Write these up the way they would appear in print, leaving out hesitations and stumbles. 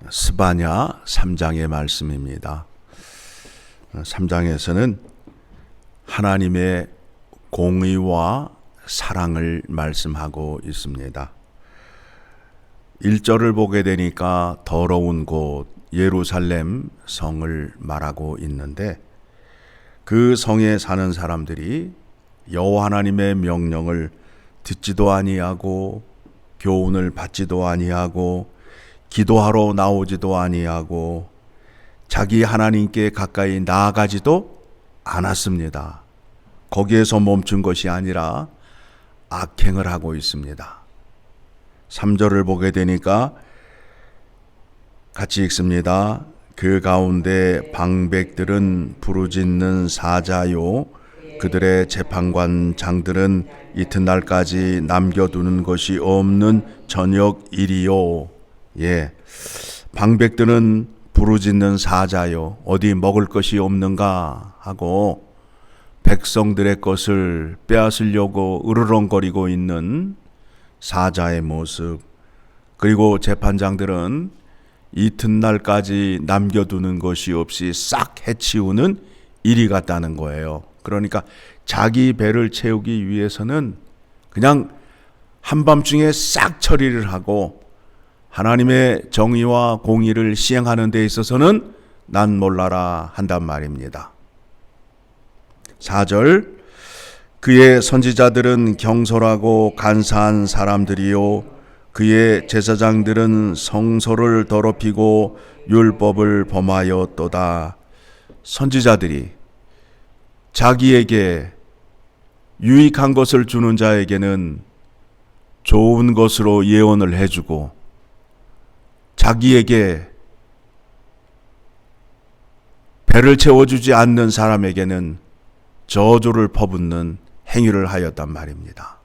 스바냐 3장의 말씀입니다. 3장에서는 하나님의 공의와 사랑을 말씀하고 있습니다. 1절을 보게 되니까 더러운 곳 예루살렘 성을 말하고 있는데, 그 성에 사는 사람들이 여호와 하나님의 명령을 듣지도 아니하고 교훈을 받지도 아니하고 기도하러 나오지도 아니하고 자기 하나님께 가까이 나아가지도 않았습니다. 거기에서 멈춘 것이 아니라 악행을 하고 있습니다. 3절을 보게 되니까 같이 읽습니다. 그 가운데 방백들은 부르짖는 사자요, 그들의 재판관 장들은 이튿날까지 남겨두는 것이 없는 저녁 일이요. 방백들은 부르짖는 사자요, 어디 먹을 것이 없는가 하고 백성들의 것을 빼앗으려고 으르렁거리고 있는 사자의 모습, 그리고 재판장들은 이튿날까지 남겨두는 것이 없이 싹 해치우는 일이 같다는 거예요. 그러니까 자기 배를 채우기 위해서는 그냥 한밤중에 싹 처리를 하고 하나님의 정의와 공의를 시행하는 데 있어서는 난 몰라라 한단 말입니다. 4절, 그의 선지자들은 경솔하고 간사한 사람들이요, 그의 제사장들은 성소를 더럽히고 율법을 범하였도다. 선지자들이 자기에게 유익한 것을 주는 자에게는 좋은 것으로 예언을 해주고, 자기에게 배를 채워주지 않는 사람에게는 저주를 퍼붓는 행위를 하였단 말입니다.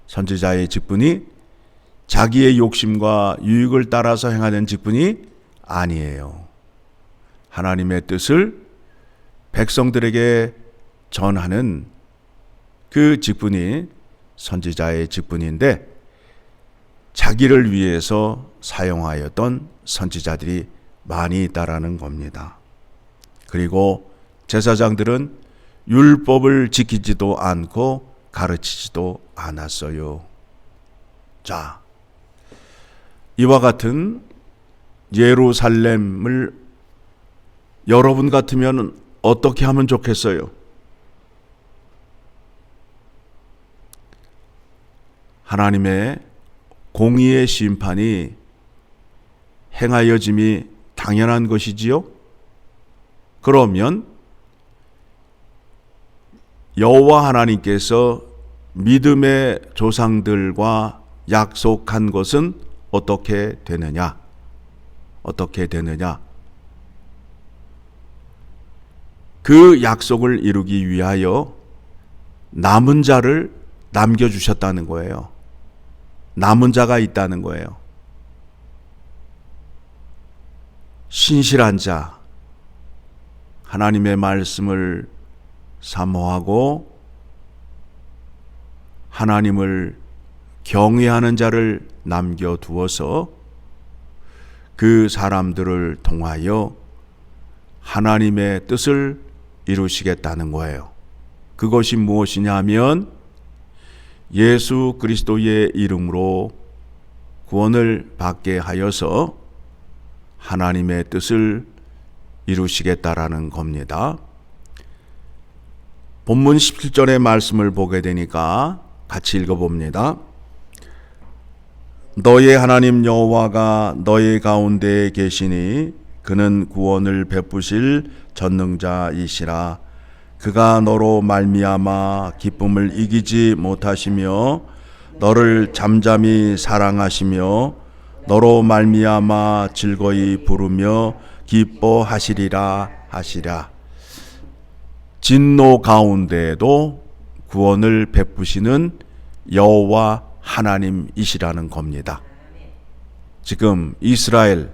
선지자의 직분이 자기의 욕심과 유익을 따라서 행하는 직분이 아니에요. 하나님의 뜻을 백성들에게 전하는 그 직분이 선지자의 직분인데, 자기를 위해서 사용하였던 선지자들이 많이 있다라는 겁니다. 그리고 제사장들은 율법을 지키지도 않고 가르치지도 않았어요. 자, 이와 같은 예루살렘을 여러분 같으면 어떻게 하면 좋겠어요? 하나님의 공의의 심판이 행하여짐이 당연한 것이지요? 그러면 여호와 하나님께서 믿음의 조상들과 약속한 것은 어떻게 되느냐? 그 약속을 이루기 위하여 남은 자를 남겨주셨다는 거예요. 남은 자가 있다는 거예요. 신실한 자, 하나님의 말씀을 사모하고 하나님을 경외하는 자를 남겨두어서 그 사람들을 통하여 하나님의 뜻을 이루시겠다는 거예요. 그것이 무엇이냐 하면 예수 그리스도의 이름으로 구원을 받게 하여서 하나님의 뜻을 이루시겠다라는 겁니다. 본문 17절의 말씀을 보게 되니까 같이 읽어봅니다. 너의 하나님 여호와가 너의 가운데에 계시니 그는 구원을 베푸실 전능자이시라. 그가 너로 말미암아 기쁨을 이기지 못하시며 너를 잠잠히 사랑하시며 너로 말미암아 즐거이 부르며 기뻐하시리라 하시라. 진노 가운데에도 구원을 베푸시는 여호와 하나님이시라는 겁니다. 지금 이스라엘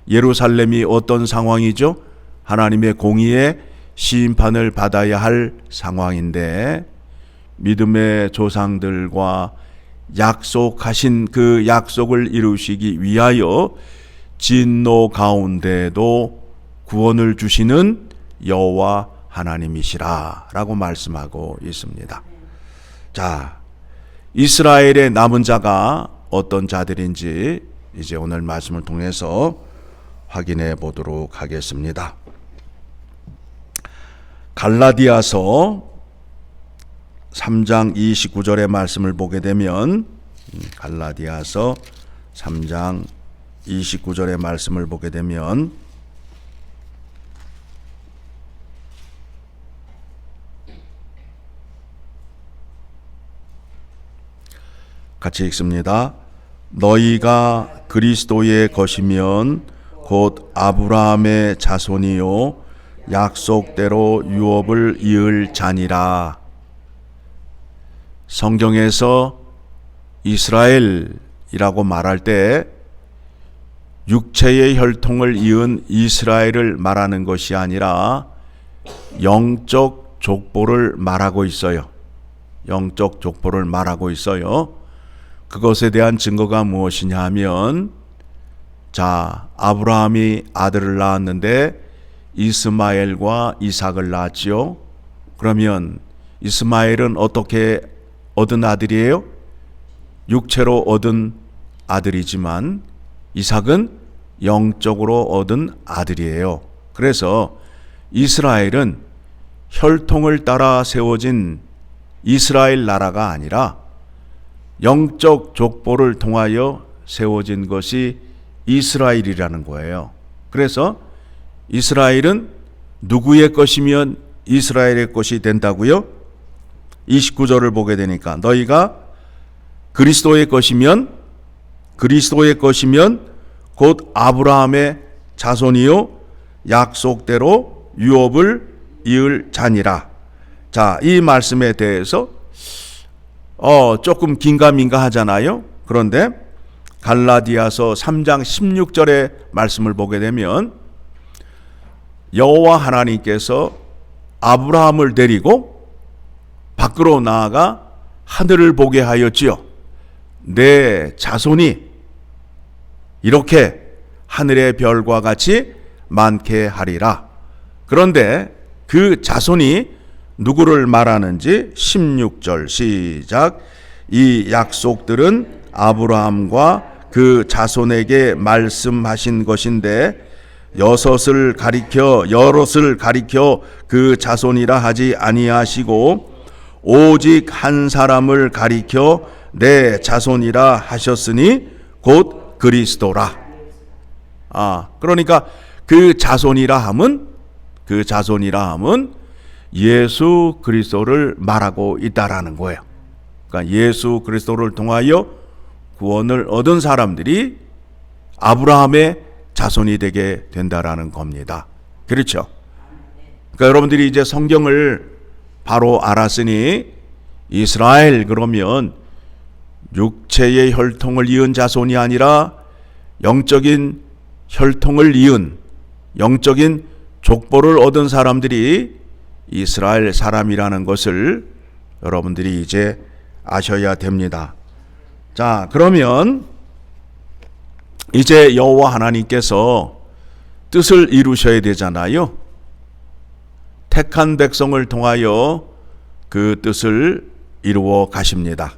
예루살렘이 어떤 상황이죠? 하나님의 공의의 심판을 받아야 할 상황인데, 믿음의 조상들과 약속하신 그 약속을 이루시기 위하여 진노 가운데도 구원을 주시는 여호와 하나님이시라 라고 말씀하고 있습니다. 자, 이스라엘의 남은 자가 어떤 자들인지 이제 오늘 말씀을 통해서 확인해 보도록 하겠습니다. 갈라디아서 3장 29절의 말씀을 보게 되면, 갈라디아서 3장 29절의 말씀을 보게 되면 같이 읽습니다. 너희가 그리스도의 것이면 곧 아브라함의 자손이요 약속대로 유업을 이을 자니라. 성경에서 이스라엘이라고 말할 때 육체의 혈통을 이은 이스라엘을 말하는 것이 아니라 영적 족보를 말하고 있어요. 영적 족보를 말하고 있어요. 그것에 대한 증거가 무엇이냐 하면, 자, 아브라함이 아들을 낳았는데 이스마엘과 이삭을 낳았지요. 그러면 이스마엘은 어떻게 얻은 아들이에요? 육체로 얻은 아들이지만 이삭은 영적으로 얻은 아들이에요. 그래서 이스라엘은 혈통을 따라 세워진 이스라엘 나라가 아니라 영적 족보를 통하여 세워진 것이 이스라엘이라는 거예요. 그래서 이스라엘은 누구의 것이면 이스라엘의 것이 된다고요? 29절을 보게 되니까 너희가 그리스도의 것이면 곧 아브라함의 자손이요 약속대로 유업을 이을 자니라. 자, 이 말씀에 대해서 조금 긴가민가 하잖아요. 그런데 갈라디아서 3장 16절의 말씀을 보게 되면 여호와 하나님께서 아브라함을 데리고 밖으로 나아가 하늘을 보게 하였지요. 내 자손이 이렇게 하늘의 별과 같이 많게 하리라. 그런데 그 자손이 누구를 말하는지 16절 시작. 이 약속들은 아브라함과 그 자손에게 말씀하신 것인데 여럿을 가리켜 그 자손이라 하지 아니하시고 오직 한 사람을 가리켜 내 자손이라 하셨으니 곧 그리스도라. 그러니까 그 자손이라 함은 예수 그리스도를 말하고 있다라는 거예요. 그러니까 예수 그리스도를 통하여 구원을 얻은 사람들이 아브라함의 자손이 되게 된다라는 겁니다. 그렇죠? 그러니까 여러분들이 이제 성경을 바로 알았으니 이스라엘 그러면 육체의 혈통을 이은 자손이 아니라 영적인 혈통을 이은 영적인 족보를 얻은 사람들이 이스라엘 사람이라는 것을 여러분들이 이제 아셔야 됩니다. 자, 그러면 이제 여호와 하나님께서 뜻을 이루셔야 되잖아요. 택한 백성을 통하여 그 뜻을 이루어 가십니다.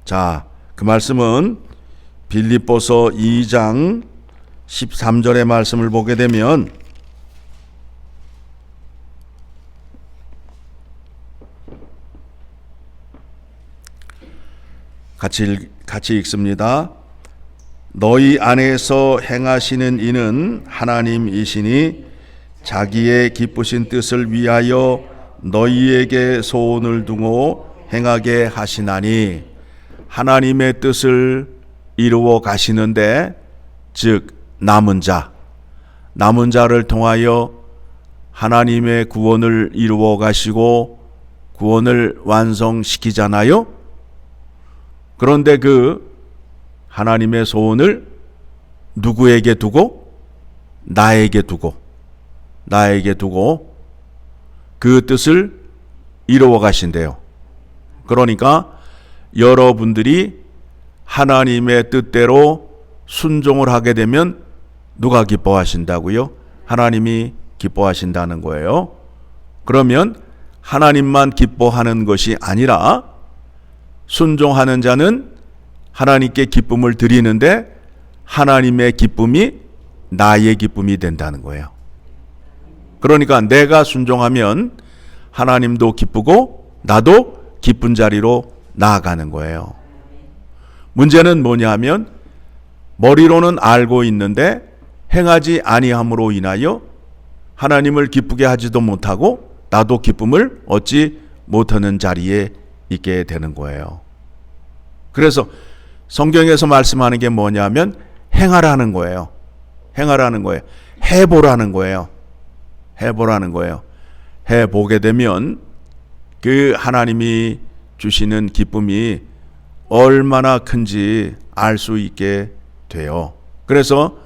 자, 그 말씀은 빌립보서 2장 13절의 말씀을 보게 되면 같이 읽습니다. 너희 안에서 행하시는 이는 하나님이시니 자기의 기쁘신 뜻을 위하여 너희에게 소원을 두고 행하게 하시나니. 하나님의 뜻을 이루어 가시는데, 즉 남은 자를 통하여 하나님의 구원을 이루어 가시고 구원을 완성시키잖아요. 그런데 그 하나님의 소원을 누구에게 두고? 나에게 두고 그 뜻을 이루어 가신대요. 그러니까 여러분들이 하나님의 뜻대로 순종을 하게 되면 누가 기뻐하신다고요? 하나님이 기뻐하신다는 거예요. 그러면 하나님만 기뻐하는 것이 아니라 순종하는 자는 하나님께 기쁨을 드리는데 하나님의 기쁨이 나의 기쁨이 된다는 거예요. 그러니까 내가 순종하면 하나님도 기쁘고 나도 기쁜 자리로 나아가는 거예요. 문제는 뭐냐면 머리로는 알고 있는데 행하지 아니함으로 인하여 하나님을 기쁘게 하지도 못하고 나도 기쁨을 얻지 못하는 자리에 있게 되는 거예요. 그래서 성경에서 말씀하는 게 뭐냐면 행하라는 거예요. 행하라는 거예요. 해보라는 거예요. 해보라는 거예요. 해보게 되면 그 하나님이 주시는 기쁨이 얼마나 큰지 알 수 있게 돼요. 그래서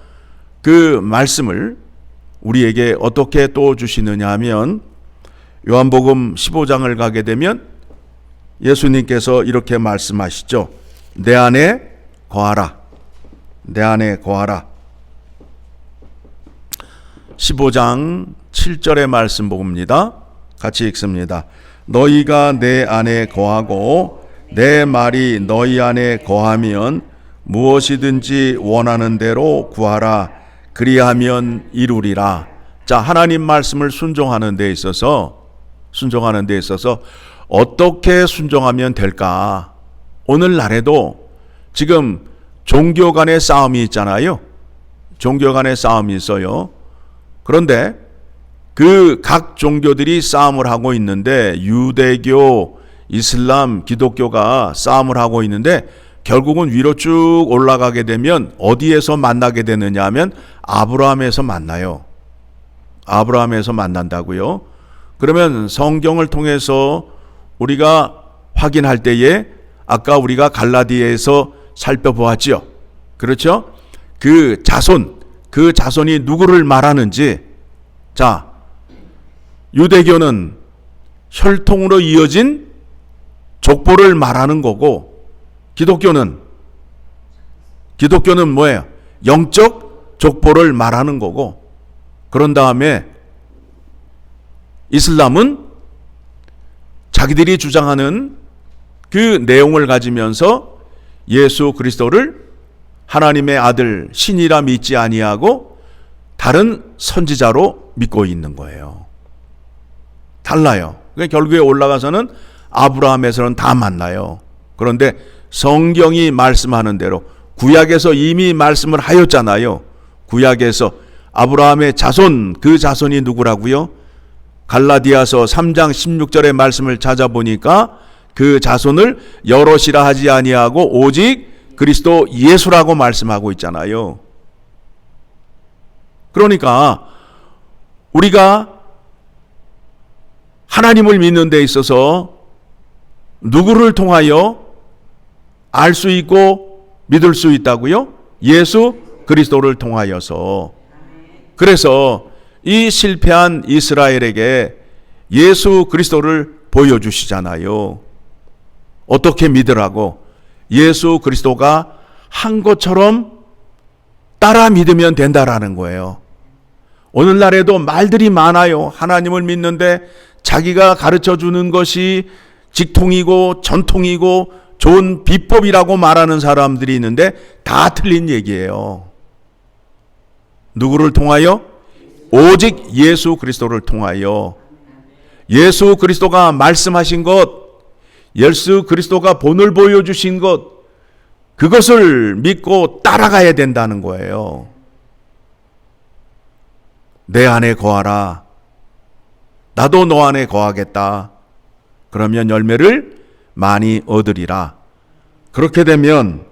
그 말씀을 우리에게 어떻게 또 주시느냐 하면 요한복음 15장을 가게 되면 예수님께서 이렇게 말씀하시죠. 내 안에 거하라. 내 안에 거하라. 15장 7절의 말씀 봅니다. 같이 읽습니다. 너희가 내 안에 거하고 내 말이 너희 안에 거하면 무엇이든지 원하는 대로 구하라. 그리하면 이루리라. 자, 하나님 말씀을 순종하는 데 있어서 어떻게 순종하면 될까? 오늘날에도 지금 종교 간의 싸움이 있잖아요. 종교 간의 싸움이 있어요. 그런데 그 각 종교들이 싸움을 하고 있는데 유대교, 이슬람, 기독교가 싸움을 하고 있는데 결국은 위로 쭉 올라가게 되면 어디에서 만나게 되느냐 하면 아브라함에서 만나요. 아브라함에서 만난다고요. 그러면 성경을 통해서 우리가 확인할 때에 아까 우리가 갈라디아에서 살펴보았죠. 그렇죠? 그 자손이 누구를 말하는지. 자, 유대교는 혈통으로 이어진 족보를 말하는 거고 기독교는 뭐예요? 영적 족보를 말하는 거고 그런 다음에 이슬람은 자기들이 주장하는 그 내용을 가지면서 예수 그리스도를 하나님의 아들 신이라 믿지 아니하고 다른 선지자로 믿고 있는 거예요. 달라요. 그러니까 결국에 올라가서는 아브라함에서는 다 만나요. 그런데 성경이 말씀하는 대로 구약에서 이미 말씀을 하였잖아요. 구약에서 아브라함의 자손, 그 자손이 누구라고요? 갈라디아서 3장 16절의 말씀을 찾아보니까 그 자손을 여럿이라 하지 아니하고 오직 그리스도 예수라고 말씀하고 있잖아요. 그러니까 우리가 하나님을 믿는 데 있어서 누구를 통하여 알 수 있고 믿을 수 있다고요? 예수 그리스도를 통하여서. 그래서 이 실패한 이스라엘에게 예수 그리스도를 보여주시잖아요. 어떻게 믿으라고? 예수 그리스도가 한 것처럼 따라 믿으면 된다라는 거예요. 오늘날에도 말들이 많아요. 하나님을 믿는데 자기가 가르쳐 주는 것이 직통이고 전통이고 좋은 비법이라고 말하는 사람들이 있는데 다 틀린 얘기예요. 누구를 통하여? 오직 예수 그리스도를 통하여. 예수 그리스도가 말씀하신 것, 예수 그리스도가 본을 보여주신 것, 그것을 믿고 따라가야 된다는 거예요. 내 안에 거하라. 나도 너 안에 거하겠다. 그러면 열매를 많이 얻으리라. 그렇게 되면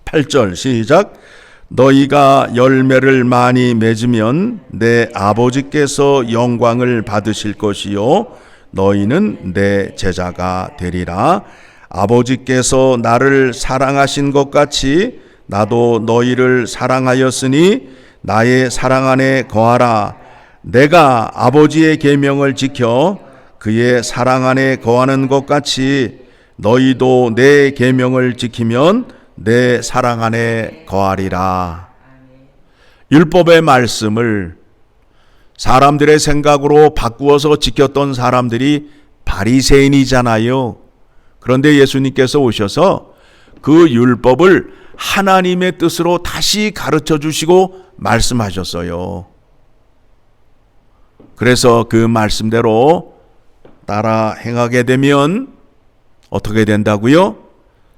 8절 시작. 너희가 열매를 많이 맺으면 내 아버지께서 영광을 받으실 것이요 너희는 내 제자가 되리라. 아버지께서 나를 사랑하신 것 같이 나도 너희를 사랑하였으니 나의 사랑 안에 거하라. 내가 아버지의 계명을 지켜 그의 사랑 안에 거하는 것 같이 너희도 내 계명을 지키면 내 사랑 안에 거하리라. 율법의 말씀을 사람들의 생각으로 바꾸어서 지켰던 사람들이 바리새인이잖아요. 그런데 예수님께서 오셔서 그 율법을 하나님의 뜻으로 다시 가르쳐 주시고 말씀하셨어요. 그래서 그 말씀대로 따라 행하게 되면 어떻게 된다고요?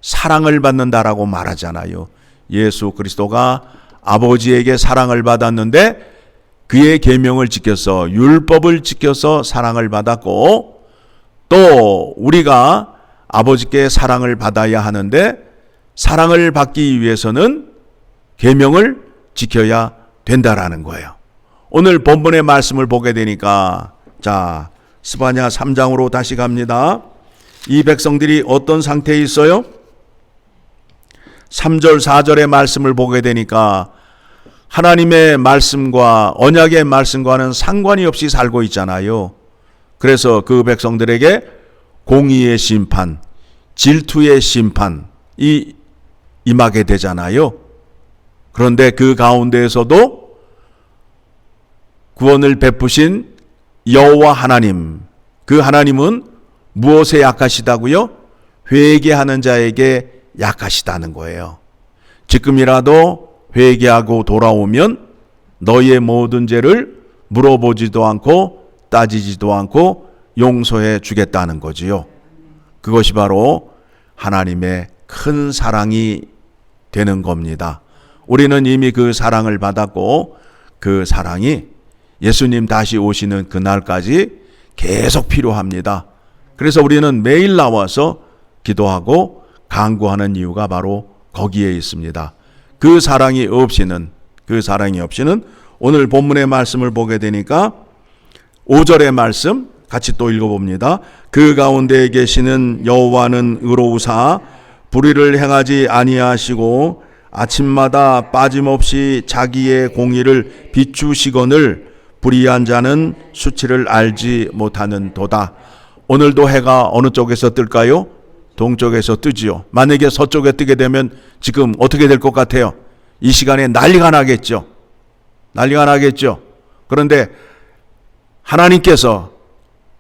사랑을 받는다라고 말하잖아요. 예수 그리스도가 아버지에게 사랑을 받았는데 그의 계명을 지켜서 율법을 지켜서 사랑을 받았고, 또 우리가 아버지께 사랑을 받아야 하는데 사랑을 받기 위해서는 계명을 지켜야 된다라는 거예요. 오늘 본문의 말씀을 보게 되니까, 자, 스바냐 3장으로 다시 갑니다. 이 백성들이 어떤 상태에 있어요? 3절 4절의 말씀을 보게 되니까 하나님의 말씀과 언약의 말씀과는 상관이 없이 살고 있잖아요. 그래서 그 백성들에게 공의의 심판, 질투의 심판이 임하게 되잖아요. 그런데 그 가운데에서도 구원을 베푸신 여호와 하나님, 그 하나님은 무엇에 약하시다고요? 회개하는 자에게 약하시다는 거예요. 지금이라도 회개하고 돌아오면 너희의 모든 죄를 물어보지도 않고 따지지도 않고 용서해 주겠다는 거지요. 그것이 바로 하나님의 큰 사랑이 되는 겁니다. 우리는 이미 그 사랑을 받았고 그 사랑이 예수님 다시 오시는 그날까지 계속 필요합니다. 그래서 우리는 매일 나와서 기도하고 간구하는 이유가 바로 거기에 있습니다. 그 사랑이 없이는 오늘 본문의 말씀을 보게 되니까 5절의 말씀 같이 또 읽어봅니다. 그 가운데에 계시는 여호와는 의로우사 불의를 행하지 아니하시고 아침마다 빠짐없이 자기의 공의를 비추시거늘 불의한 자는 수치를 알지 못하는 도다. 오늘도 해가 어느 쪽에서 뜰까요? 동쪽에서 뜨지요. 만약에 서쪽에 뜨게 되면 지금 어떻게 될 것 같아요? 이 시간에 난리가 나겠죠. 그런데 하나님께서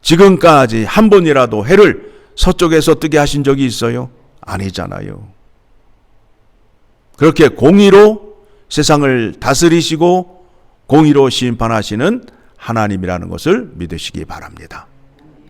지금까지 한 번이라도 해를 서쪽에서 뜨게 하신 적이 있어요? 아니잖아요. 그렇게 공의로 세상을 다스리시고 공의로 심판하시는 하나님이라는 것을 믿으시기 바랍니다.